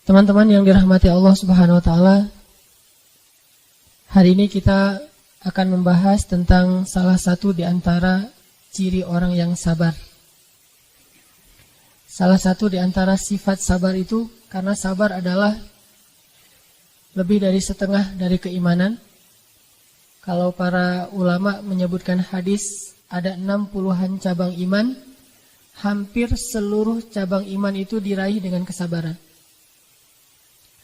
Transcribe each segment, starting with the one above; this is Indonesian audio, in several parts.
Teman-teman yang dirahmati Allah Subhanahu wa taala, hari ini kita akan membahas tentang salah satu di antara ciri orang yang sabar. Salah satu di antara sifat sabar itu, karena sabar adalah lebih dari setengah dari keimanan. Kalau para ulama menyebutkan hadis, ada 60-an cabang iman, hampir seluruh cabang iman itu diraih dengan kesabaran.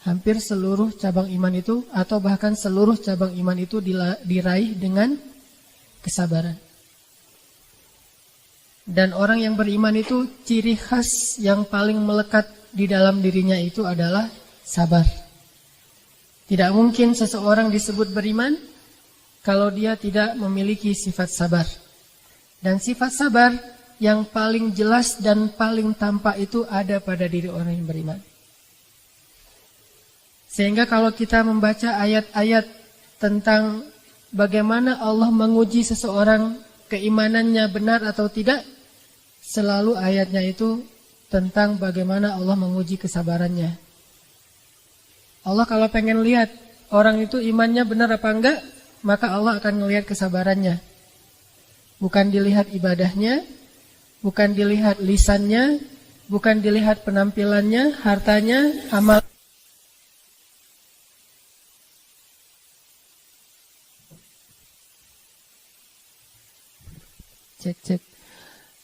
Hampir seluruh cabang iman itu, atau bahkan seluruh cabang iman itu diraih dengan kesabaran. Dan orang yang beriman itu ciri khas yang paling melekat di dalam dirinya itu adalah sabar. Tidak mungkin seseorang disebut beriman kalau dia tidak memiliki sifat sabar. Dan sifat sabar yang paling jelas dan paling tampak itu ada pada diri orang yang beriman. Sehingga kalau kita membaca ayat-ayat tentang bagaimana Allah menguji seseorang keimanannya benar atau tidak, selalu ayatnya itu tentang bagaimana Allah menguji kesabarannya. Allah kalau pengen lihat orang itu imannya benar apa enggak, maka Allah akan melihat kesabarannya. Bukan dilihat ibadahnya, bukan dilihat lisannya, bukan dilihat penampilannya, hartanya, amal. Cek.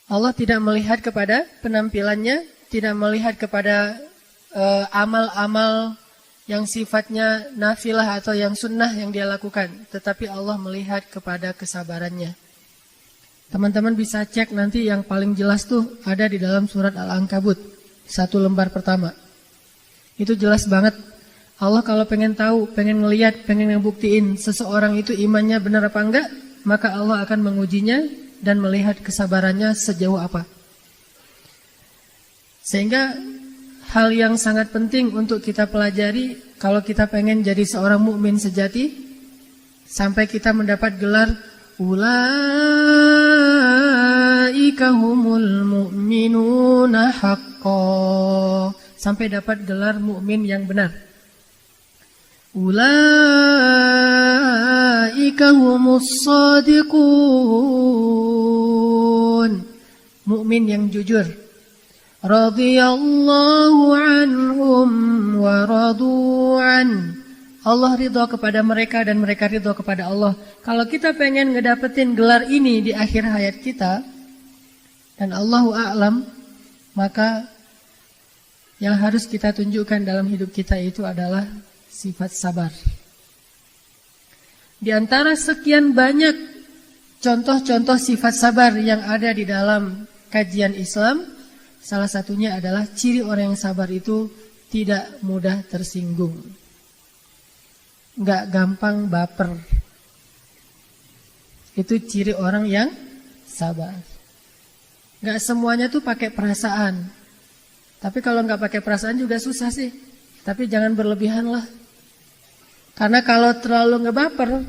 Allah tidak melihat kepada penampilannya, tidak melihat kepada amal-amal yang sifatnya nafilah atau yang sunnah yang dia lakukan, tetapi Allah melihat kepada kesabarannya. Teman-teman bisa cek nanti, yang paling jelas tuh ada di dalam surat Al-Ankabut, 1 lembar pertama. Itu jelas banget. Allah kalau pengen tahu, pengen ngelihat, pengen ngebuktiin seseorang itu imannya benar apa enggak, maka Allah akan mengujinya dan melihat kesabarannya sejauh apa. Sehingga hal yang sangat penting untuk kita pelajari kalau kita pengen jadi seorang mukmin sejati, sampai kita mendapat gelar ulaika humul mu'minuna haqqan, sampai dapat gelar mukmin yang benar. Ulaika humus shadiqun, mukmin yang jujur. Radhiyallahu anhum wa radu'an, Allah ridha kepada mereka dan mereka ridha kepada Allah. Kalau kita pengen ngedapetin gelar ini di akhir hayat kita, dan Allahu a'lam, maka yang harus kita tunjukkan dalam hidup kita itu adalah sifat sabar. Di antara sekian banyak contoh-contoh sifat sabar yang ada di dalam kajian Islam, salah satunya adalah ciri orang yang sabar itu tidak mudah tersinggung, nggak gampang baper. Itu ciri orang yang sabar. Nggak semuanya tuh pakai perasaan. Tapi kalau nggak pakai perasaan juga susah sih. Tapi jangan berlebihan lah. Karena kalau terlalu ngebaper,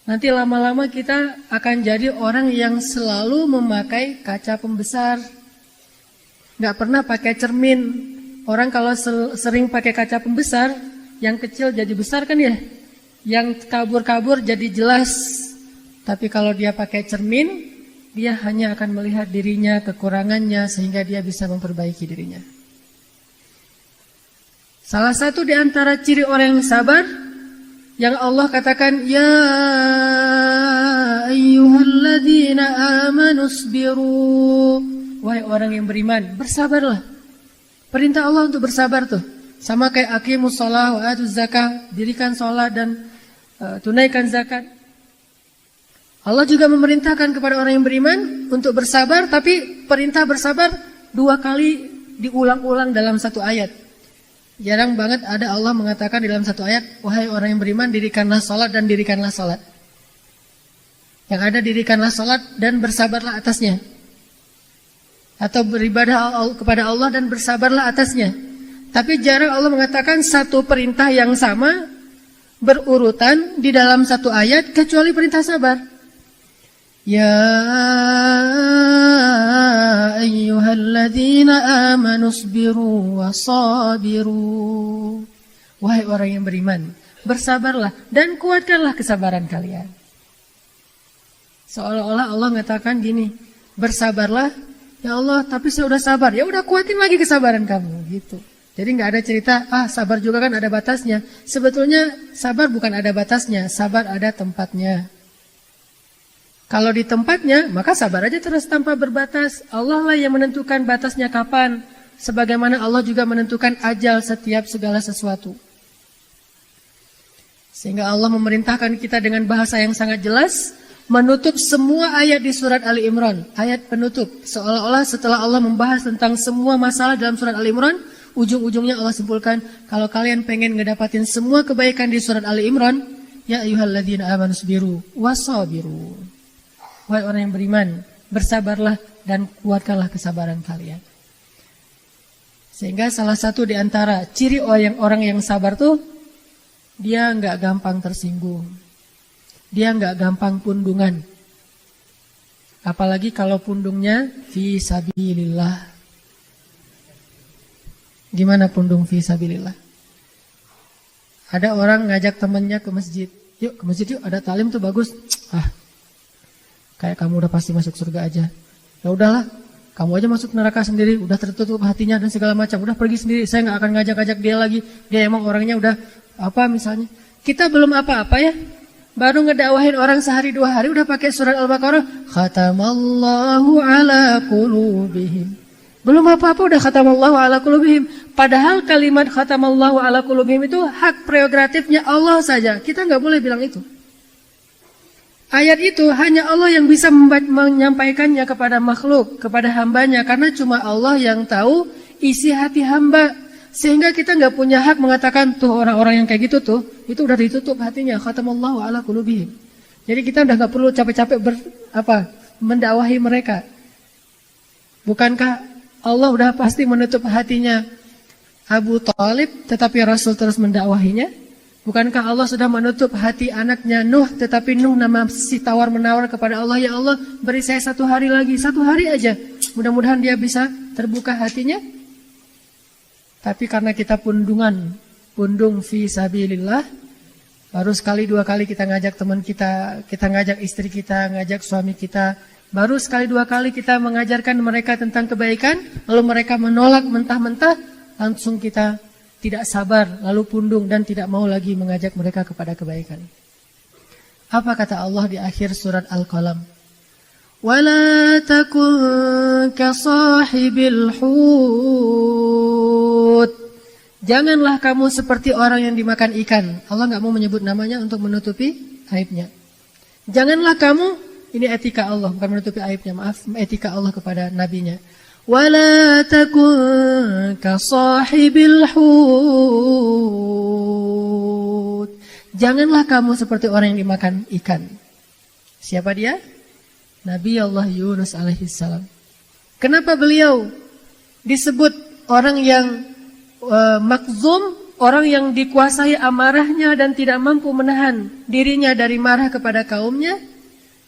nanti lama-lama kita akan jadi orang yang selalu memakai kaca pembesar. Nggak pernah pakai cermin. Orang kalau sering pakai kaca pembesar, yang kecil jadi besar kan ya? Yang kabur-kabur jadi jelas. Tapi kalau dia pakai cermin, dia hanya akan melihat dirinya, kekurangannya, sehingga dia bisa memperbaiki dirinya. Salah satu di antara ciri orang yang sabar, yang Allah katakan, ya ayyuhalladzina amanu isbiru, wahai orang yang beriman, bersabarlah. Perintah Allah untuk bersabar tuh, sama kayak aqimus shalah wa atuz zakah, dirikan sholat dan tunaikan zakat. Allah juga memerintahkan kepada orang yang beriman untuk bersabar, tapi perintah bersabar 2 kali diulang-ulang dalam satu ayat. Jarang banget ada Allah mengatakan di dalam satu ayat, wahai orang yang beriman, dirikanlah sholat dan dirikanlah sholat. Yang ada dirikanlah sholat dan bersabarlah atasnya. Atau beribadah kepada Allah dan bersabarlah atasnya. Tapi jarang Allah mengatakan satu perintah yang sama berurutan di dalam satu ayat kecuali perintah sabar. Ya ayyuhalladzina amanu amanu sabiru wasabiru. Wahai orang yang beriman, bersabarlah dan kuatkanlah kesabaran kalian. Seolah-olah Allah mengatakan gini, bersabarlah, ya Allah, tapi saya udah sabar. Ya udah, kuatin lagi kesabaran kamu, gitu. Jadi nggak ada cerita, sabar juga kan ada batasnya. Sebetulnya sabar bukan ada batasnya, sabar ada tempatnya. Kalau di tempatnya, maka sabar aja terus tanpa berbatas. Allah lah yang menentukan batasnya kapan. Sebagaimana Allah juga menentukan ajal setiap segala sesuatu. Sehingga Allah memerintahkan kita dengan bahasa yang sangat jelas, menutup semua ayat di surat Ali Imran. Ayat penutup, seolah-olah setelah Allah membahas tentang semua masalah dalam surat Ali Imran, ujung-ujungnya Allah simpulkan, kalau kalian pengen ngedapatin semua kebaikan di surat Ali Imran, ya ayyuhalladzina amanu sabiru wasabiru. Wahai orang yang beriman, bersabarlah dan kuatkanlah kesabaran kalian. Sehingga salah satu di antara ciri orang yang sabar tuh, dia nggak gampang tersinggung. Dia nggak gampang pundungan. Apalagi kalau pundungnya fi sabilillah. Gimana pundung fi sabilillah? Ada orang ngajak temannya ke masjid. Yuk ke masjid yuk, ada talim tuh bagus. Kayak kamu udah pasti masuk surga aja. Ya udahlah, kamu aja masuk neraka sendiri. Udah tertutup hatinya dan segala macam. Udah pergi sendiri, saya nggak akan ngajak-ngajak dia lagi. Dia emang orangnya udah apa misalnya. Kita belum apa-apa ya. Baru ngedakwahin orang sehari 2 hari udah pakai surat Al-Baqarah. Khatamallahu ala qulubihim. Belum apa-apa udah khatamallahu ala qulubihim. Padahal kalimat khatamallahu ala qulubihim itu hak prerogatifnya Allah saja. Kita nggak boleh bilang itu. Ayat itu hanya Allah yang bisa menyampaikannya kepada makhluk, kepada hambanya. Karena cuma Allah yang tahu isi hati hamba. Sehingga kita nggak punya hak mengatakan tuh orang-orang yang kayak gitu tuh, itu udah ditutup hatinya. Khatamallahu ala qulubihim. Jadi kita udah nggak perlu capek-capek mendakwahi mereka. Bukankah Allah udah pasti menutup hatinya Abu Thalib, tetapi Rasul terus mendakwahinya? Bukankah Allah sudah menutup hati anaknya Nuh, tetapi Nuh masih tawar-menawar kepada Allah, ya Allah beri saya 1 hari lagi, 1 hari aja. Mudah-mudahan dia bisa terbuka hatinya. Tapi karena kita pundung fi sabilillah, baru sekali 2 kali kita ngajak teman kita ngajak istri kita, ngajak suami kita, baru sekali 2 kali kita mengajarkan mereka tentang kebaikan, lalu mereka menolak mentah-mentah, langsung kita tidak sabar, lalu pundung dan tidak mau lagi mengajak mereka kepada kebaikan. Apa kata Allah di akhir surat Al-Qalam? وَلَا تَكُنْ كَصَاحِبِ الْحُوتِ. Janganlah kamu seperti orang yang dimakan ikan. Allah nggak mau menyebut namanya untuk menutupi aibnya. Janganlah kamu, ini etika Allah, bukan menutupi aibnya, maaf, etika Allah kepada nabinya. وَلَا تَكُنْ كَصَاحِبِ الْحُوتِ. Janganlah kamu seperti orang yang dimakan ikan. Siapa dia? Nabi Allah Yunus alaihissalam. Kenapa beliau disebut orang yang makzum, orang yang dikuasai amarahnya dan tidak mampu menahan dirinya dari marah kepada kaumnya?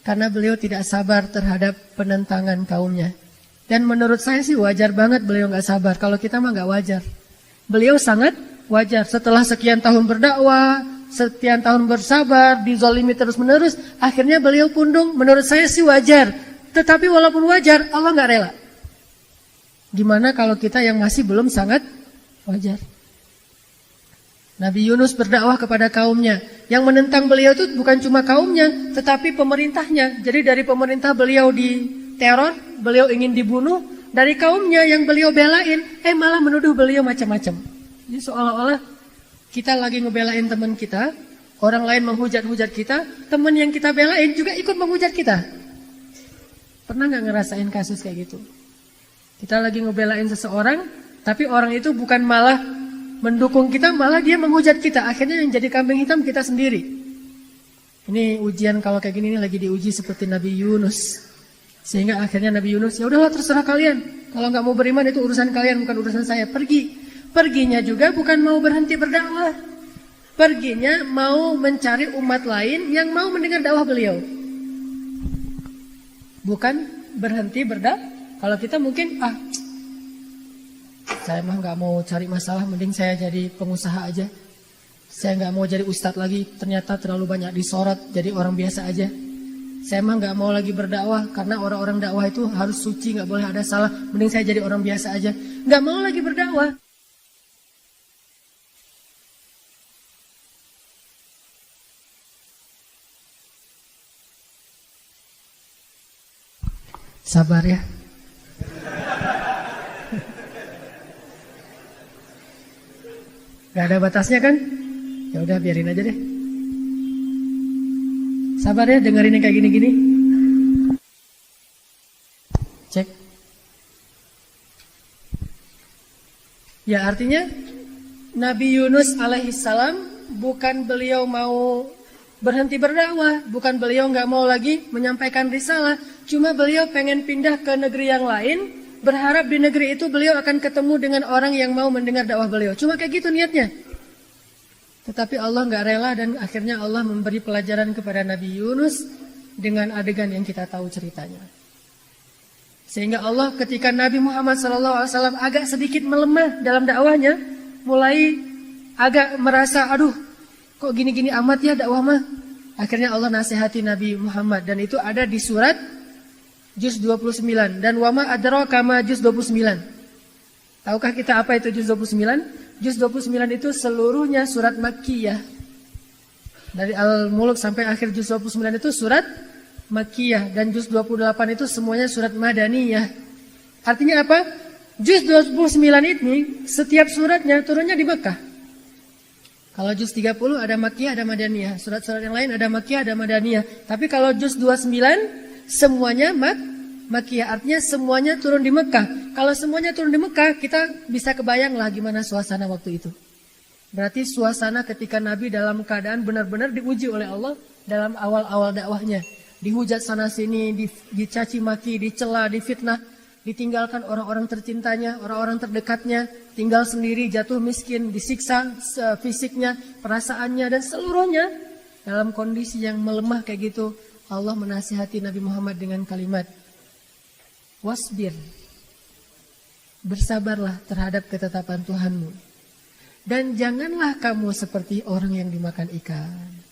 Karena beliau tidak sabar terhadap penentangan kaumnya. Dan menurut saya sih wajar banget beliau gak sabar. Kalau kita mah gak wajar. Beliau sangat wajar. Setelah sekian tahun berdakwah, sekian tahun bersabar, dizalimi terus-menerus, akhirnya beliau pundung. Menurut saya sih wajar. Tetapi walaupun wajar, Allah gak rela. Gimana kalau kita yang masih belum sangat wajar? Nabi Yunus berdakwah kepada kaumnya. Yang menentang beliau itu bukan cuma kaumnya, tetapi pemerintahnya. Jadi dari pemerintah beliau diteror, beliau ingin dibunuh. Dari kaumnya yang beliau belain, malah menuduh beliau macam-macam. Jadi seolah-olah kita lagi ngebelain teman kita, orang lain menghujat-hujat kita, teman yang kita belain juga ikut menghujat kita. Pernah gak ngerasain kasus kayak gitu? Kita lagi ngebelain seseorang, tapi orang itu bukan malah mendukung kita, malah dia menghujat kita. Akhirnya yang jadi kambing hitam kita sendiri. Ini ujian kalau kayak gini, ini lagi diuji seperti Nabi Yunus. Sehingga akhirnya Nabi Yunus, ya udahlah terserah kalian. Kalau nggak mau beriman itu urusan kalian, bukan urusan saya. Pergi. Perginya juga bukan mau berhenti berdakwah. Perginya mau mencari umat lain yang mau mendengar dakwah beliau. Bukan berhenti berdakwah. Kalau kita mungkin Saya mah nggak mau cari masalah, mending saya jadi pengusaha aja. Saya nggak mau jadi ustadz lagi, ternyata terlalu banyak disorot, jadi orang biasa aja. Saya mah nggak mau lagi berdakwah, karena orang-orang dakwah itu harus suci, nggak boleh ada salah. Mending saya jadi orang biasa aja. Nggak mau lagi berdakwah. Sabar ya. Gak ada batasnya kan? Ya udah biarin aja deh. Sabar ya, dengerin yang kayak gini-gini. Cek. Ya artinya Nabi Yunus alaihissalam bukan beliau mau berhenti berdakwah, bukan beliau nggak mau lagi menyampaikan risalah, cuma beliau pengen pindah ke negeri yang lain, berharap di negeri itu beliau akan ketemu dengan orang yang mau mendengar dakwah beliau. Cuma kayak gitu niatnya. Tetapi Allah nggak rela dan akhirnya Allah memberi pelajaran kepada Nabi Yunus dengan adegan yang kita tahu ceritanya. Sehingga Allah ketika Nabi Muhammad SAW agak sedikit melemah dalam dakwahnya, mulai agak merasa, aduh kok gini-gini amat ya dakwah mah. Akhirnya Allah nasihati Nabi Muhammad dan itu ada di surat juz 29 dan wama adraka ma juz 29. Tahukah kita apa itu juz 29? Juz 29 itu seluruhnya surat Makkiyah. Dari Al-Mulk sampai akhir juz 29 itu surat Makkiyah dan juz 28 itu semuanya surat Madaniyah. Artinya apa? Juz 29 ini setiap suratnya turunnya di Mekah. Kalau juz 30 ada Makkiyah, ada Madaniyah. Surat-surat yang lain ada Makkiyah, ada Madaniyah. Tapi kalau juz 29 semuanya Makkiyah, artinya semuanya turun di Mekah. Kalau semuanya turun di Mekah, kita bisa kebayang lah gimana suasana waktu itu. Berarti suasana ketika Nabi dalam keadaan benar-benar diuji oleh Allah dalam awal-awal dakwahnya. Dihujat sana sini, dicaci maki, dicela, difitnah, ditinggalkan orang-orang tercintanya, orang-orang terdekatnya, tinggal sendiri, jatuh miskin, disiksa fisiknya, perasaannya dan seluruhnya dalam kondisi yang melemah kayak gitu. Allah menasihati Nabi Muhammad dengan kalimat wasbir, bersabarlah terhadap ketetapan Tuhanmu. Dan janganlah kamu seperti orang yang dimakan ikan.